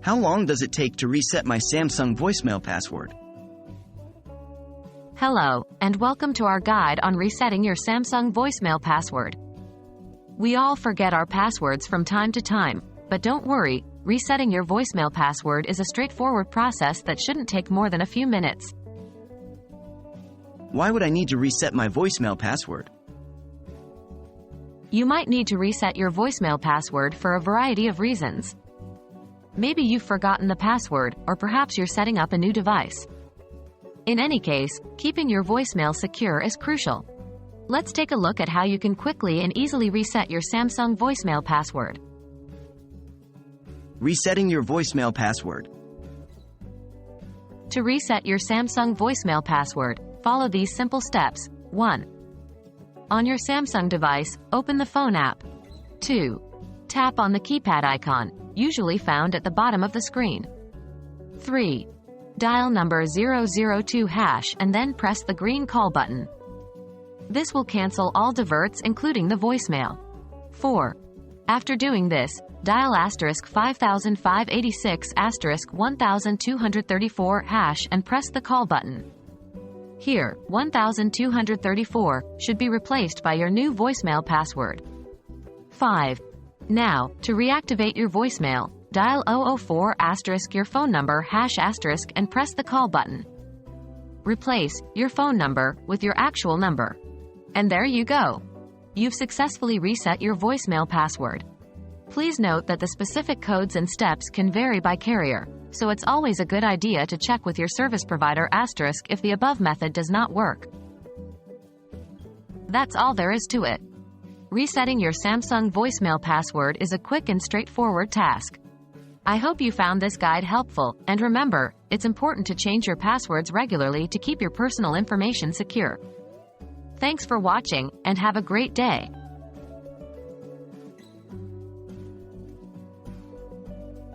How long does it take to reset my Samsung voicemail password? Hello, and welcome to our guide on resetting your Samsung voicemail password. We all forget our passwords from time to time, but don't worry, resetting your voicemail password is a straightforward process that shouldn't take more than a few minutes. Why would I need to reset my voicemail password? You might need to reset your voicemail password for a variety of reasons. Maybe you've forgotten the password, or perhaps you're setting up a new device. In any case, keeping your voicemail secure is crucial. Let's take a look at how you can quickly and easily reset your Samsung voicemail password. Resetting your voicemail password. To reset your Samsung voicemail password, follow these simple steps. 1. On your Samsung device, open the phone app. 2. Tap on the keypad icon, usually found at the bottom of the screen. 3. Dial number 002# and then press the green call button. This will cancel all diverts including the voicemail. 4. After doing this, dial *5586 *1234# and press the call button. Here, 1234 should be replaced by your new voicemail password. 5. Now, to reactivate your voicemail, dial 004* your phone number # and press the call button. Replace your phone number with your actual number. And there you go. You've successfully reset your voicemail password. Please note that the specific codes and steps can vary by carrier, so it's always a good idea to check with your service provider * if the above method does not work. That's all there is to it. Resetting your Samsung voicemail password is a quick and straightforward task. I hope you found this guide helpful, and remember, it's important to change your passwords regularly to keep your personal information secure. Thanks for watching, and have a great day.